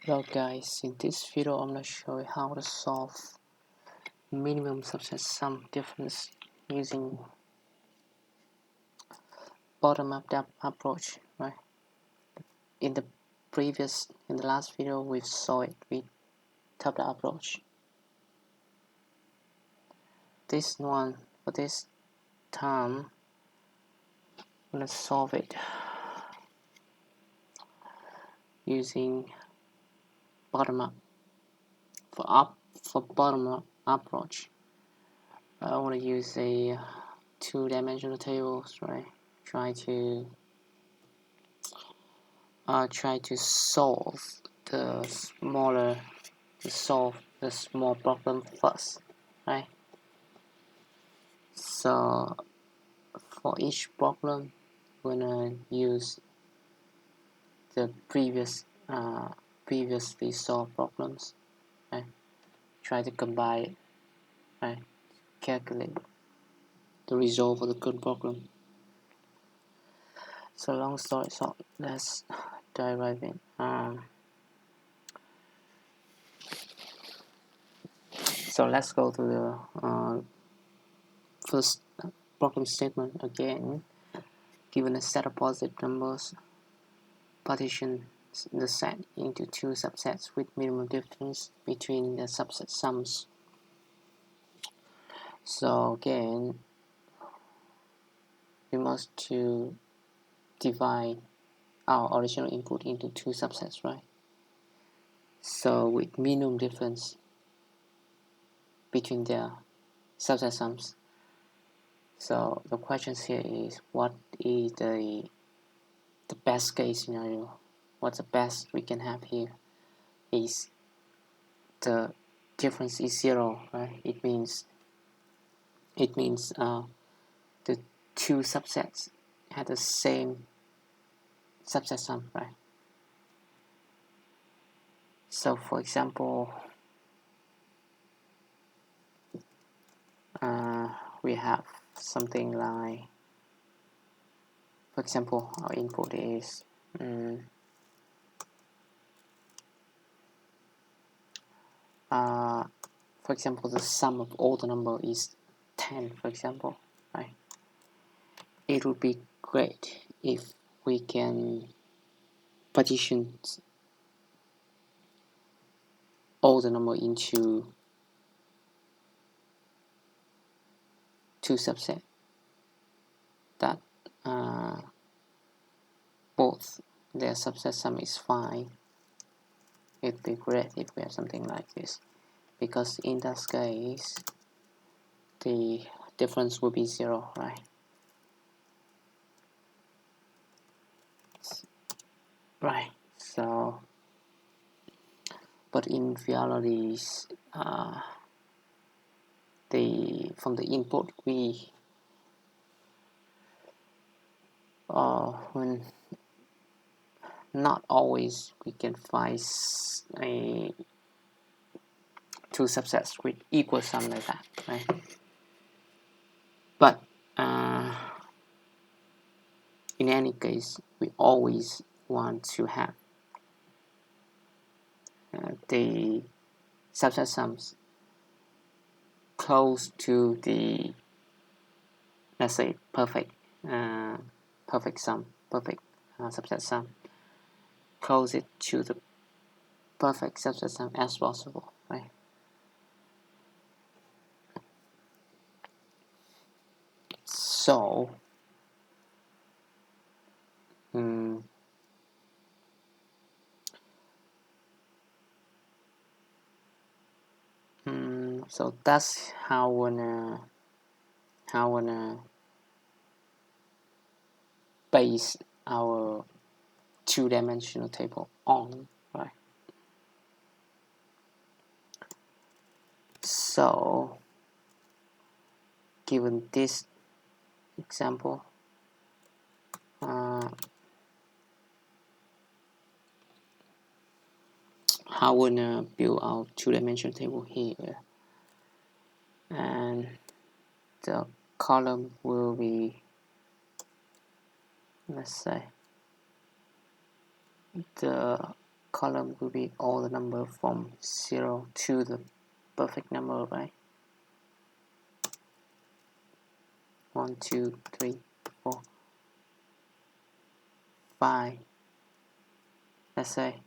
Hello guys, in this video I'm going to show you how to solve minimum subset sum difference using bottom-up approach, right? In the last video we saw it with top-down approach. This one, for this time, I'm going to solve it using bottom-up. For bottom-up approach, I want to use a two-dimensional tables, right? Try to solve the small problem first, right? So for each problem, we're gonna use the previously solved problems, right? Try to combine it, right? Calculate the result for the good problem. So long story short, let's dive right in. So let's go to the first problem statement again. Given a set of positive numbers, partition the set into two subsets with minimum difference between the subset sums. So again, we must to divide our original input into two subsets, right? So with minimum difference between their subset sums. So the question here is, what is the best case scenario? What's the best we can have here is the difference is 0, right? It means the two subsets have the same subset sum, right? So for example, we have something like, for example, our input is for example, the sum of all the number is 10, for example, right? It would be great if we can partition all the number into two subsets that both their subset sum is 5. It'd be great if we have something like this, because in that case the difference will be 0, right? Right. So, but in reality, from the input we when not always we can find a two subsets with equal sum like that, right? But in any case, we always want to have the subset sums close to the, let's say, perfect subset sum, close it to the perfect subset sum as possible, right? So so that's how we're gonna base our two-dimensional table on, right? So given this example, how we're gonna build our two-dimensional table here, and the column will be, let's say, the column will be all the number from 0 to the perfect number, right? 1, 2, 3, 4, 5. Let's say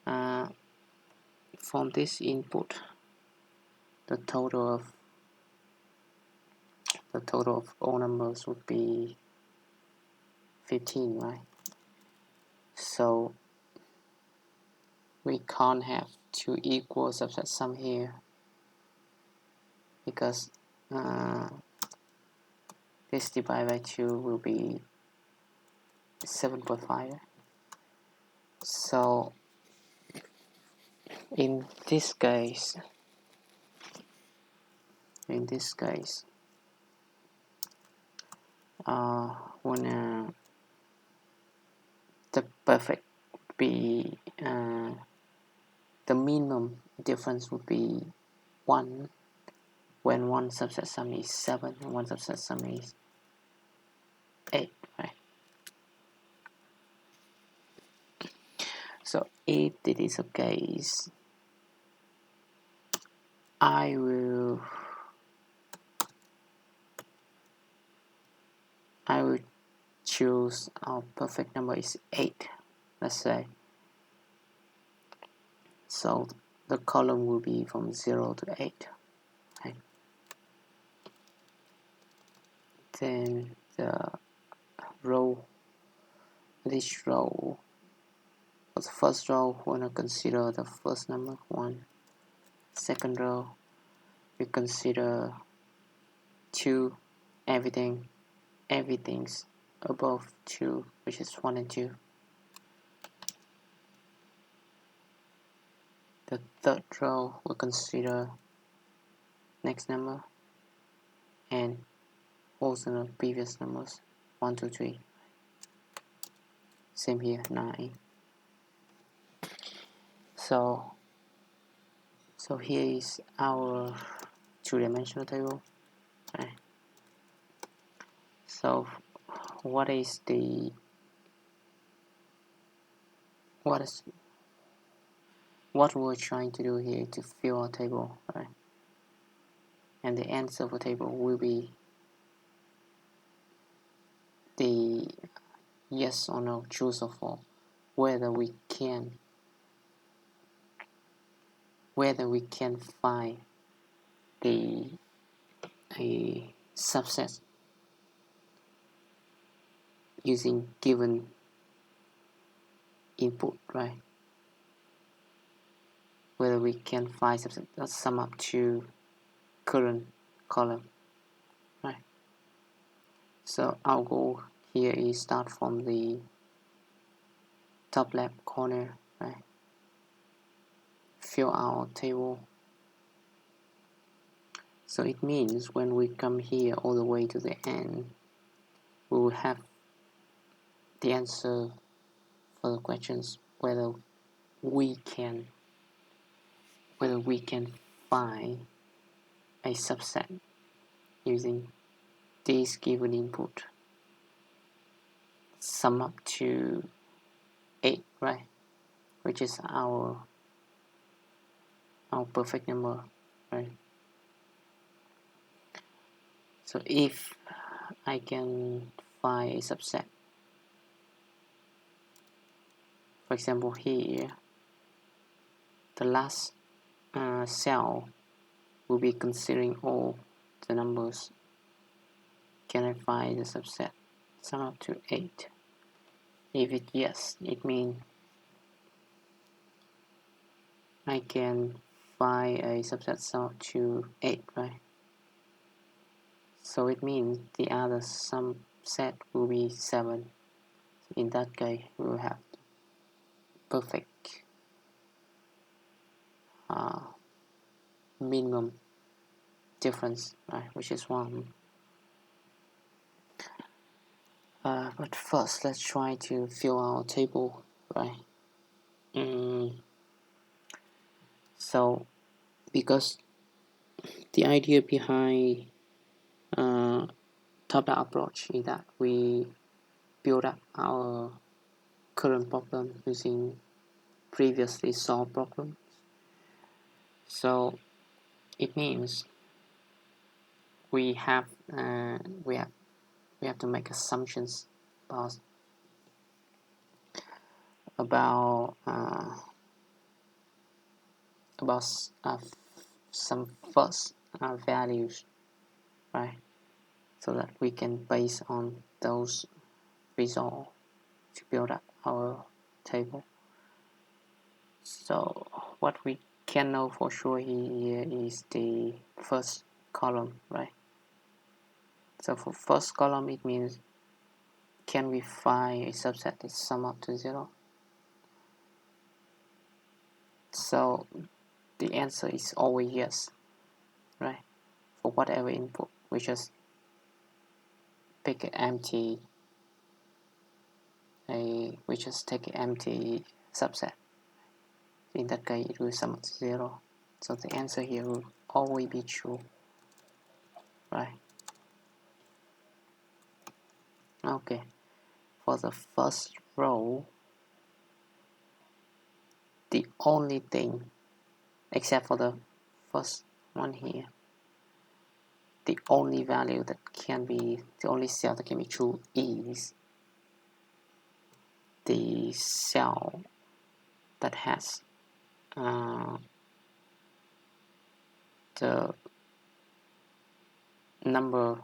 from this input, the total of all numbers would be 15, right? So we can't have two equal subset sum here because this divided by 2 will be 7.5. So in this case, when the perfect be the minimum difference would be 1 when one subset sum is 7 and one subset sum is 8, right? So if this is the case, I will choose our perfect number is 8, let's say. So the column will be from 0 to 8, right? Then the row, this row, for the first row, we're going to consider the first number 1. Second row, we consider 2, everything's above 2, which is 1 and 2. The third row will consider next number and also the previous numbers 1, 2, 3. Same here, 9. So here is our two-dimensional table, right? So what we're trying to do here to fill our table, right? And the answer of the table will be the yes or no, true or false, whether we can find a subset using given input, right? Whether we can find subset that sum up to current column, right? So our goal here is start from the top left corner, right? Fill our table. So it means when we come here all the way to the end, we will have the answer for the questions whether we can find a subset using this given input sum up to 8, right? Which is our perfect number, right? So if I can find a subset, for example here, the last cell will be considering all the numbers. Can I find the subset sum up to 8? If it yes, it means I can find a subset sum up to 8, right? So it means the other subset will be 7. In that case, we will have perfect minimum difference, right, which is 1. But first, let's try to fill our table, right? So, because the idea behind top-down approach is that we build up our current problem using previously solved problem. So it means we have we have to make assumptions about about uh, about some first values, right? So that we can base on those results to build up our table. So what we can know for sure here is the first column, right? So for first column, it means can we find a subset that sum up to 0? So the answer is always yes, right? For whatever input, we just pick an empty, we just take an empty subset. In that case, it will sum up to 0. So the answer here will always be true, right? Okay, for the first row, the only thing, except for the first one here, the only value that can be, the only cell that can be true is the cell that has the number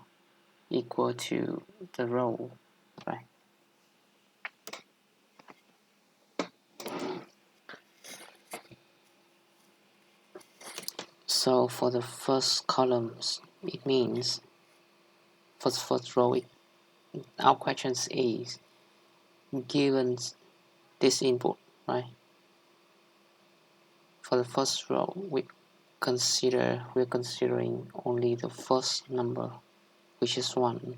equal to the row, right? So for the first columns, it means for the first row, our question is given this input, right? For the first row, we're considering only the first number, which is 1.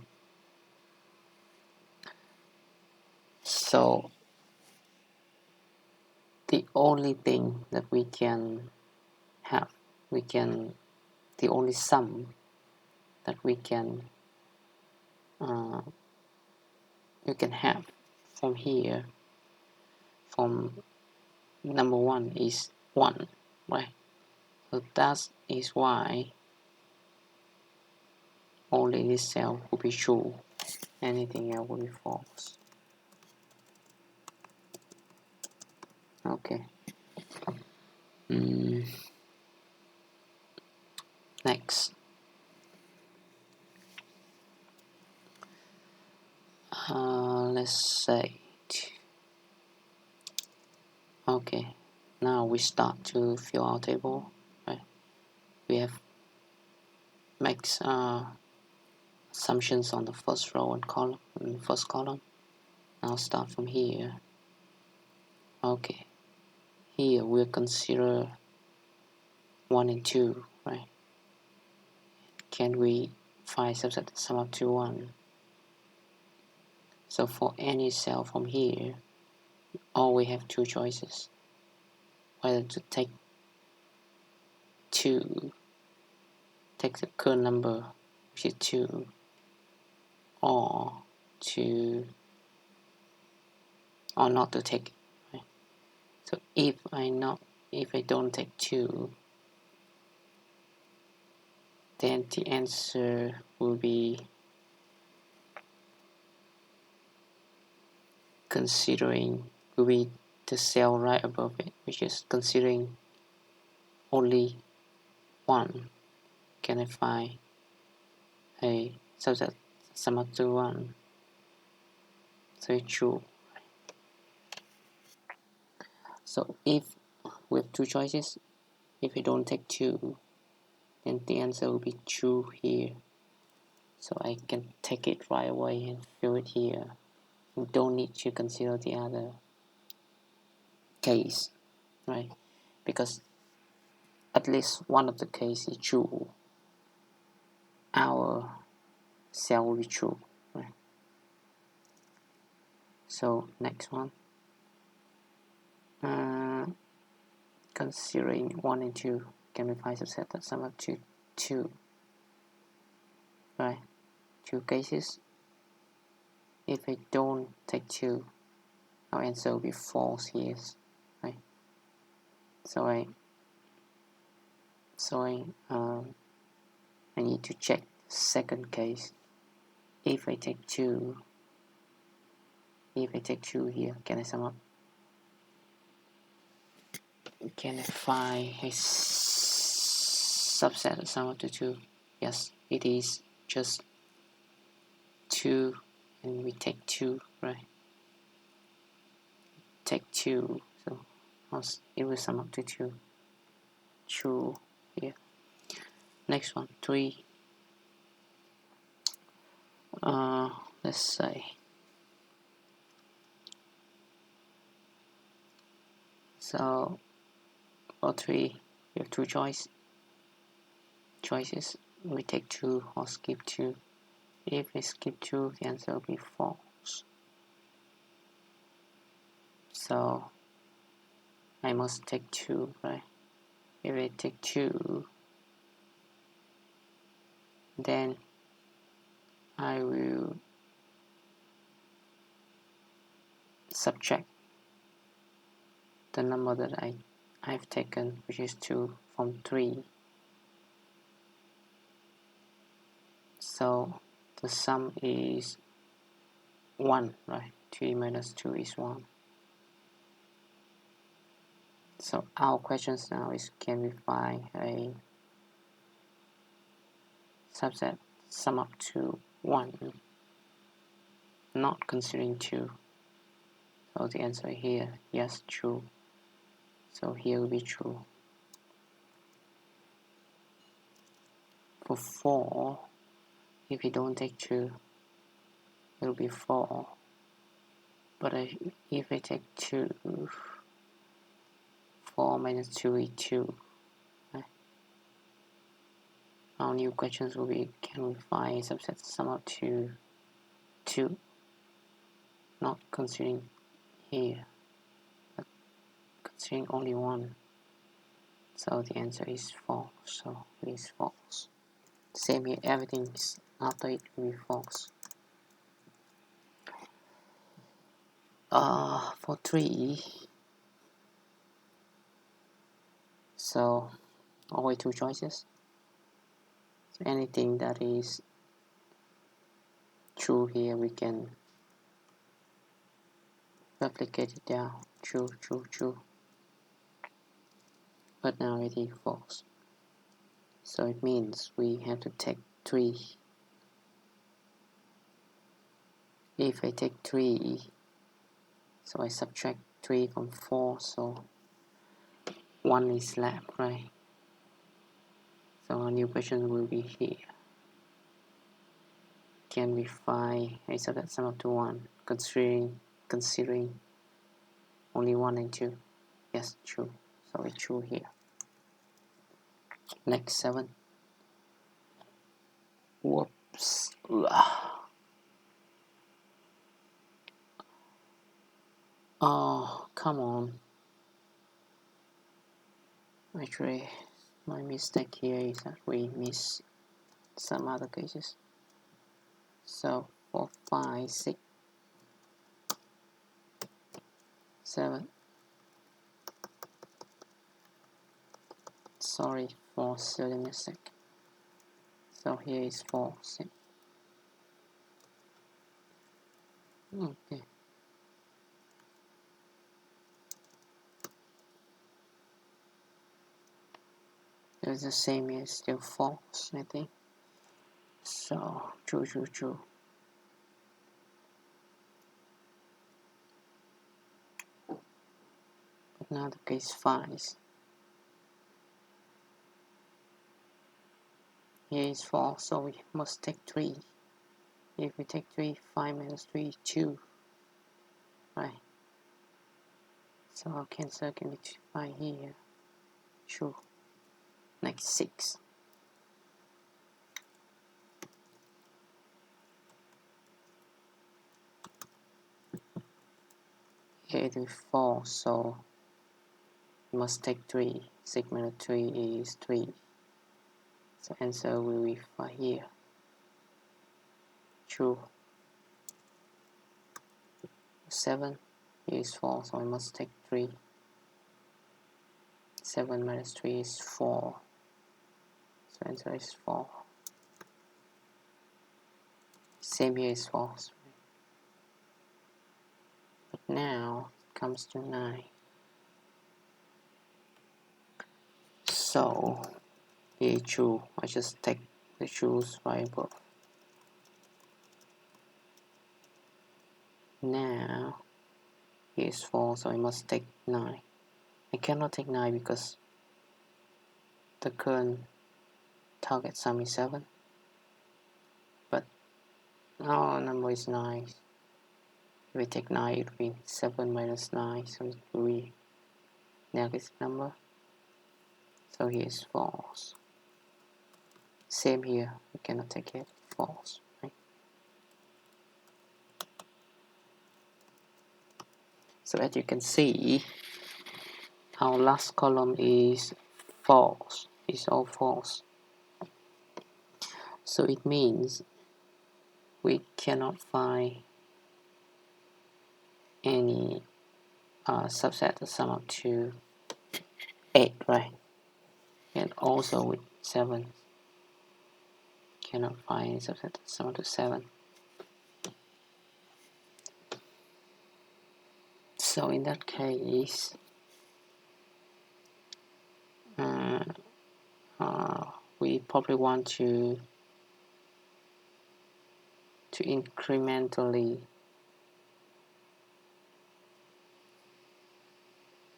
So the only thing that we can have, the only sum that we can have from here, from number 1 is 1, right? So that is why only this cell will be true, anything else will be false. Okay. Next. Let's say, okay, now we start to fill our table, right? We have makes assumptions on the first row and column, first column. Now start from here. Okay, here we'll consider 1 and 2, right? Can we find subset that sum up to 1? So for any cell from here, all we have two choices, whether to take 2, take the current number, which is 2, or not to take it, right? So if I don't take 2, then the answer will be will be the cell right above it, which is considering only 1. Can I find a subset sum up to 1? So it's true. So if we have two choices, if we don't take 2, then the answer will be true here. So I can take it right away and fill it here. You don't need to consider the other case, right? Because at least one of the cases is true. Our cell will be true, right? So next one, considering 1 and 2, can we find subset that sum up to 2, right? Two cases. If I don't take 2, our answer will be false here, right? I need to check second case. If I take 2 here, can I sum up? Can I find a subset of sum up to 2? Yes, it is just 2, and we take 2, right? Take 2, so it will sum up to 2. True here. Next one, 3. Let's say. So for 3, we have two choices. We take 2 or skip 2. If we skip 2, the answer will be false. So I must take 2, right? If I take 2, then I will subtract the number that I've taken, which is 2, from 3. So the sum is 1, right? 3 minus 2 is 1. So our questions now is, can we find a subset sum up to 1, not considering 2? So the answer here, yes, true. So here will be true. For 4, if we don't take 2, it will be 4. But if I take 2, 4 minus 2 is 2. Right? Our new questions will be, can we find a subset sum up to 2? Not considering here, but considering only 1. So the answer is false. So it is false. Same here, everything after it will be false. For 3, so only two choices. So anything that is true here, we can replicate it down. True, true, true. But now it is false. So it means we have to take 3. If I take 3, so I subtract 3 from 4, so 1 is left, right? So our new question will be here. Can we find a subset sum up to 1, considering only 1 and 2? Yes, true. So it's true here. Next, 7. Whoops. Oh, come on. Actually, my mistake here is that we miss some other cases. So 4, 5, 6, 7. Sorry for silly mistake. So here is 4, 6. Okay. There's the same here, still false, I think. So true, true, true. But now the case 5. Here is false, so we must take 3. If we take 3, 5 minus 3 is 2. Right. So our answer can be 5 here. True. Next, 6. Here it is false, so we must take 3. 6 minus 3 is 3. So answer will be 5 here. True. 7 is false, so we must take 3. 7 minus 3 is 4. So answer is 4. Same here is false. But now it comes to 9. So here true. I just take the truth right above. Now here is false, so I must take 9. I cannot take 9 because the current target sum is 7. But our number is 9. If we take 9, it will be 7 minus 9, so it will be negative number. So here is false. Same here, we cannot take it, false. Right? So as you can see, our last column is false. It's all false. So it means we cannot find any subset that sum up to 8, right? And also with 7, cannot find any subset that sum up to 7. So in that case, we probably want to incrementally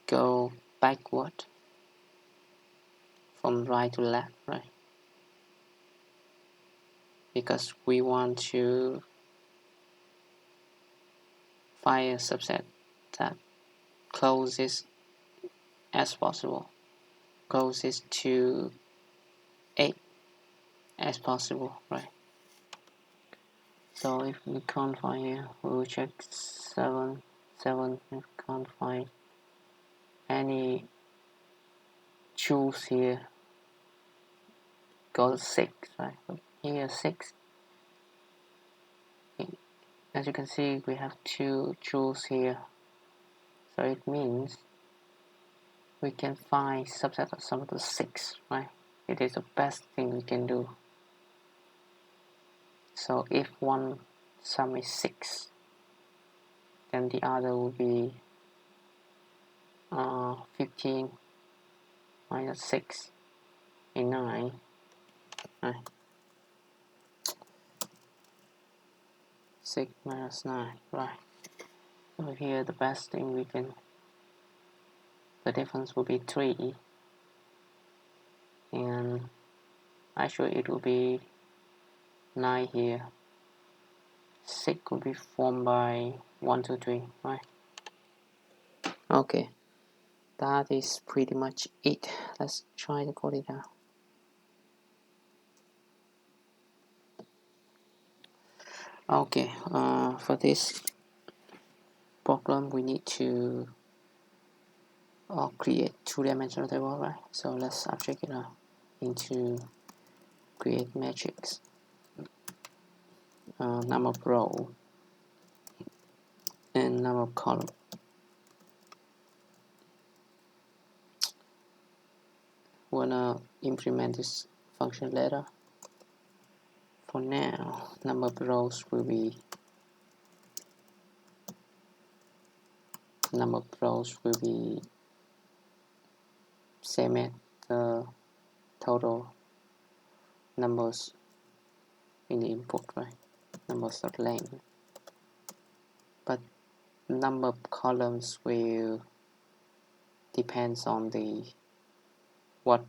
go backward from right to left, right? Because we want to find a subset that closest as possible, closest to 8 as possible, right? So if we can't find here, we will check 7, if we can't find any choose here, go 6, right? Here 6. As you can see, we have 2 choose here, so it means we can find subset of sum of the 6, right? It is the best thing we can do. So if one sum is 6, then the other will be 15 minus 6 is 9. Right. 6 minus 9, right? So here the best thing we can, the difference will be 3, and actually it will be 9 here. 6 will be formed by 1, 2, 3, right? Okay, that is pretty much it. Let's try to code it out. Okay, for this problem we need to create two-dimensional table, right? So let's abstract it out into create matrix, number of row and number of column. Wanna implement this function later. For now, number of rows will be same as the total numbers in the input, right? Numbers of length. But number of columns will depends on the what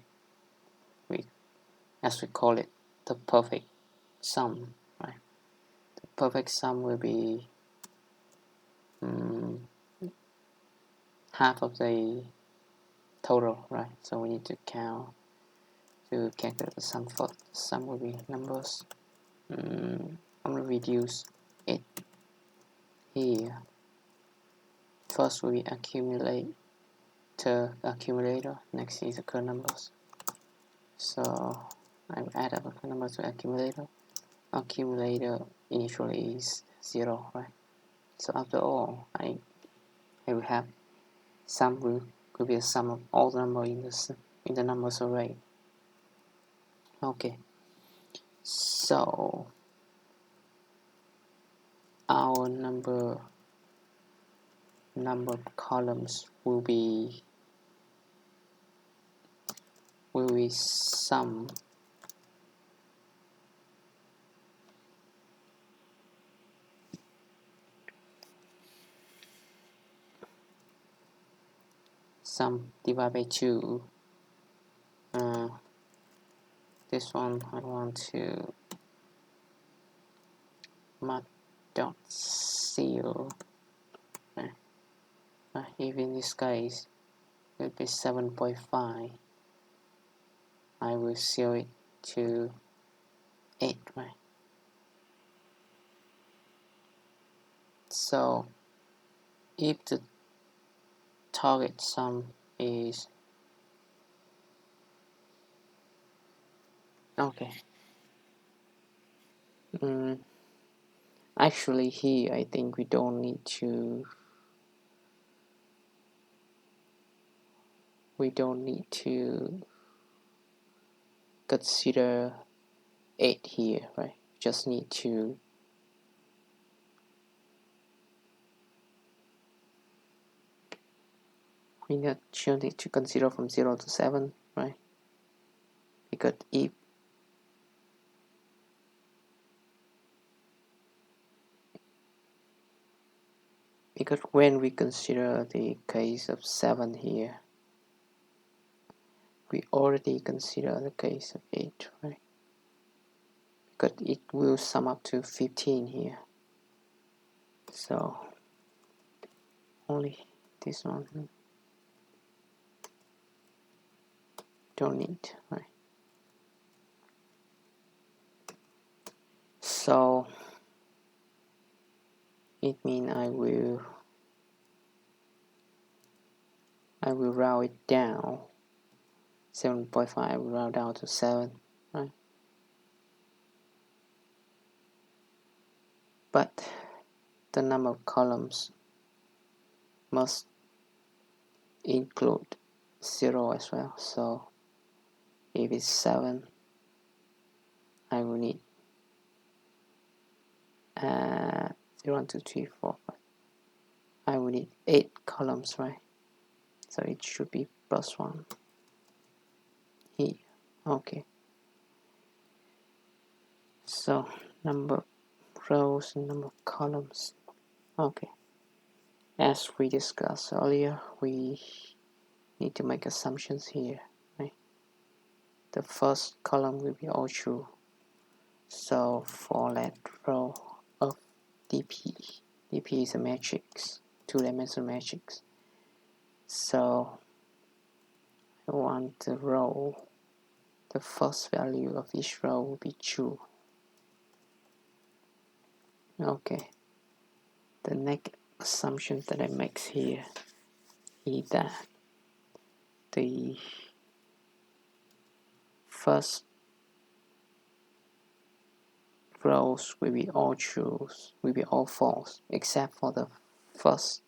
we, as we call it, the perfect sum, right? The perfect sum will be half of the total, right? So we need to count to calculate the sum first. The sum will be numbers. I'm gonna reduce it here. First will be accumulator. Next is occur numbers. So I will add up occur numbers to accumulator. Accumulator initially is 0, right? So after all, I will have sum will will be the sum of all the number in the numbers array. Okay, so our number columns will be sum divided by 2. This one I want to mark dot seal. If in this case it will be 7.5, I will seal it to 8, right? So if the target sum is okay, actually here I think we don't need to consider 8 here, right? Just need to just need to consider from 0 to 7, right? Because when we consider the case of 7 here, we already consider the case of 8, right? Because it will sum up to 15 here. So only this one don't need, right? So it means I will round it down. 7.5 will round down to 7, right? But the number of columns must include 0 as well. So if it's 7, I will need 0, 1, 2, 3, 4, 5. I will need 8 columns, right? So it should be +1 here. Okay. So number of rows and number of columns. Okay. As we discussed earlier, we need to make assumptions here, right? The first column will be all true. So for that row of dp is a matrix, two-dimensional matrix. So I want the first value of each row will be true. Okay. The next assumption that I make here is that the first rows will be all true, will be all false, except for the first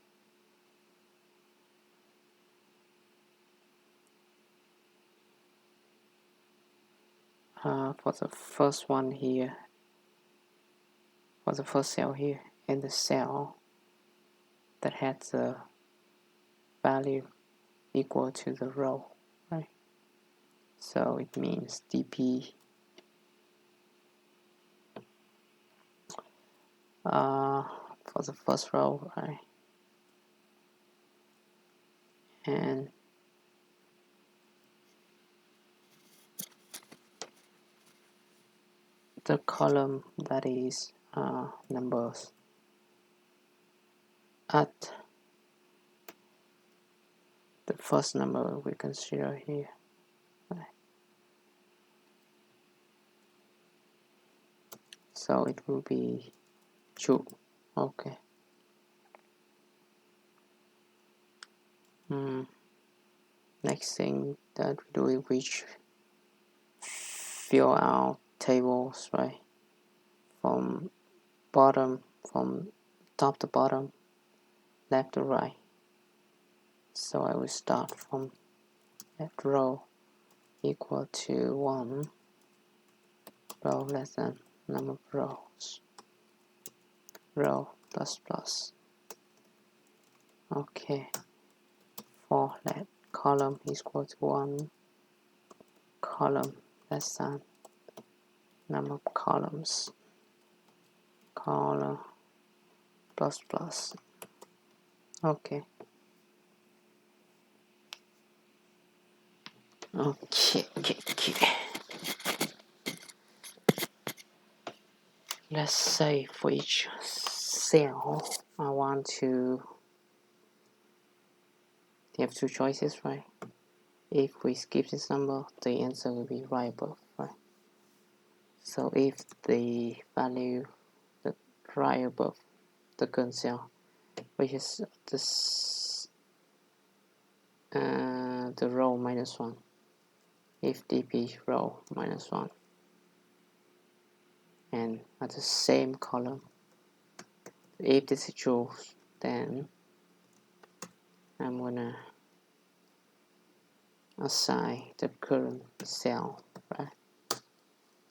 one here, for the first cell here, and the cell that has the value equal to the row, right? So it means dp for the first row, right? And the column that is numbers at the first number we consider here, right? So it will be true. Okay. Next thing that we do is we fill out tables, right? From top to bottom, left to right. So I will start from that row equal to 1, row less than number of rows, row plus plus. Okay, for let column equal to 1, column less than number of columns, column plus plus. Okay. Okay. Let's say for each cell, I want to have two choices, right? If we skip this number, the answer will be right above, right? So if the value the right above the current cell, which is this the row minus 1, if dp row minus 1, and at the same column, if this is true, then I'm gonna assign the current cell, right,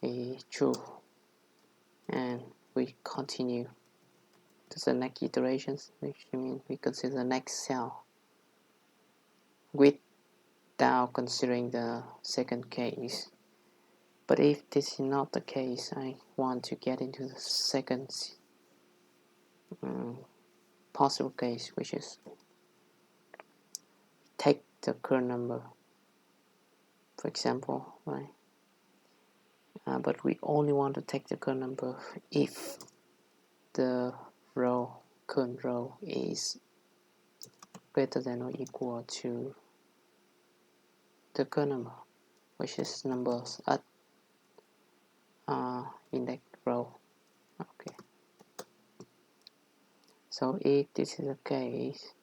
a true, and we continue to the next iterations, which means we consider the next cell without considering the second case. But if this is not the case, I want to get into the second possible case, which is take the current number, for example, right? But we only want to take the current number if the current row is greater than or equal to the current number, which is numbers at index row. Okay. So if this is the case,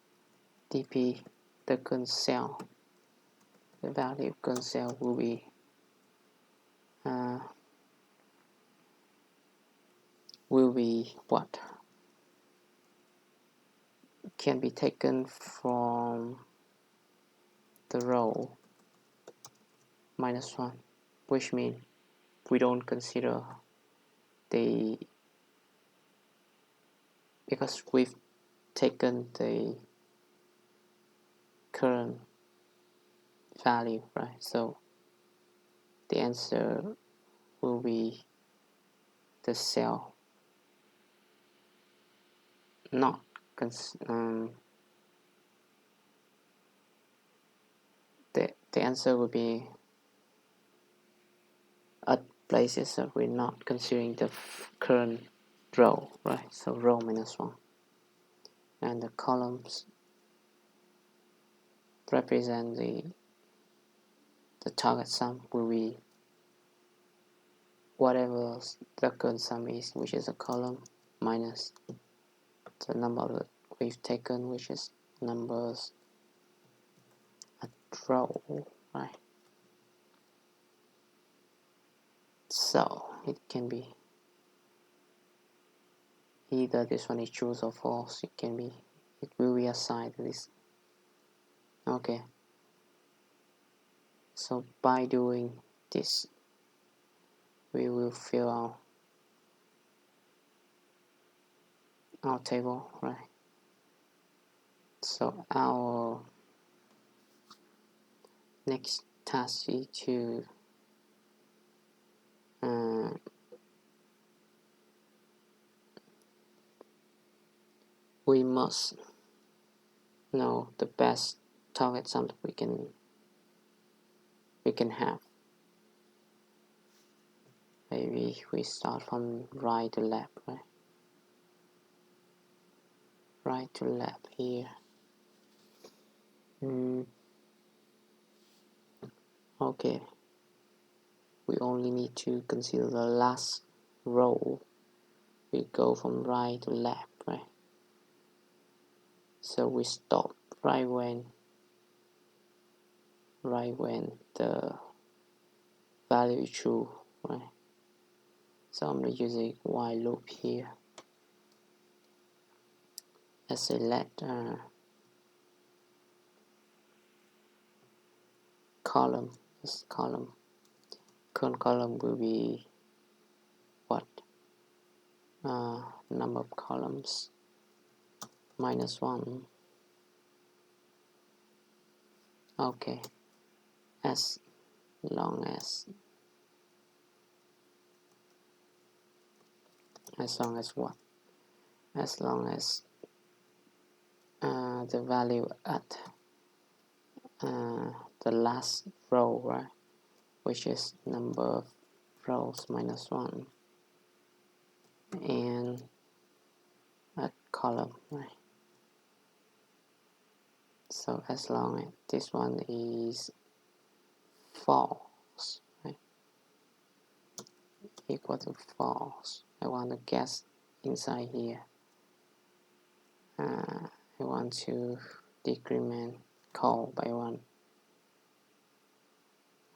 dp the current cell, the value of current cell will be what can be taken from the row minus 1, which means we don't consider the, because we've taken the current value, right? So the answer will be the cell not the answer will be at places that we're not considering the current row, right? So row minus 1, and the columns represent the target sum will be whatever the current sum is, which is a column, minus the number that we've taken, which is numbers at row, right? So it can be either this one is true or false. It will be assigned to this. Okay. So by doing this, we will fill out our table, right? So our next task is to we must know the best target sum that we can have. Maybe we start from right to left, right? Right to left here. Okay. We only need to consider the last row. We go from right to left, right? So we stop right when the value is true, right? So I'm using while loop here. Let's say let column. This column, current column will be what? Number of columns -1. Okay, as long as what? As long as the value at the last row, right, which is number of rows -1, and a column, right? So as long as this one is false, right, equal to false, I want to guess inside here. I want to decrement call by 1.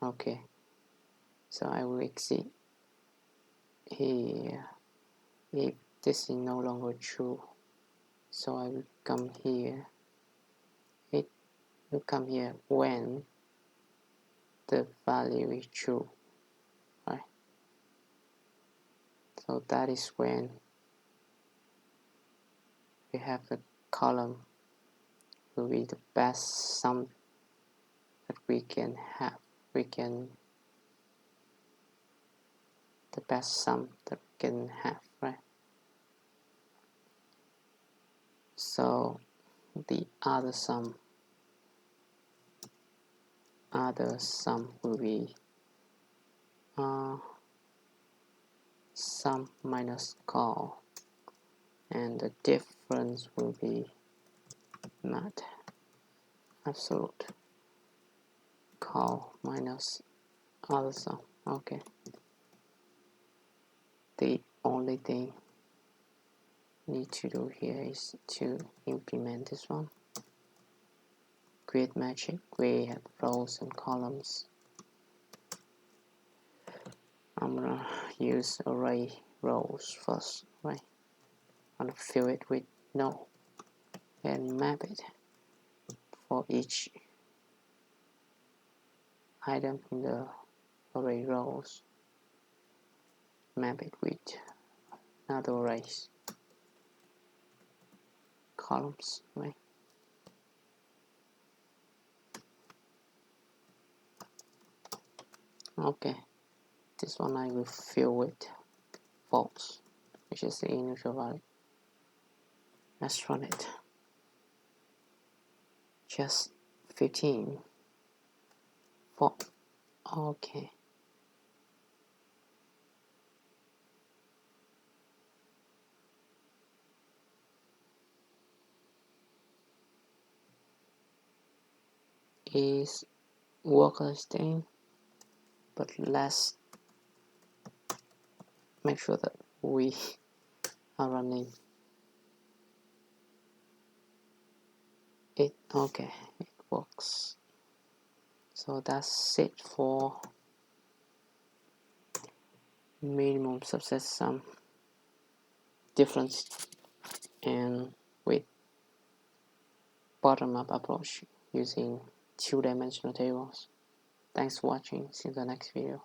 Okay, so I will exit here if this is no longer true. So I will come here. It will come here when the value is true, right? So that is when we have the column will be the best sum that we can have. The best sum that we can have, right? So the other sum will be sum minus call, and the difference will be not absolute call minus other sum. Okay, the only thing need to do here is to implement this one. Create matrix. We have rows and columns. I'm gonna use array rows first, right? I'm gonna fill it with no and map it for each item in the array rows. Map it with another arrays columns, right? Okay, this one I will fill with false, which is the initial value. Let's run it. Just 15. False. Okay. Is worker's thing, but let's make sure that we are running it. Okay, it works. So that's it for minimum success sum difference and with bottom-up approach using two-dimensional tables. Thanks for watching. See you in the next video.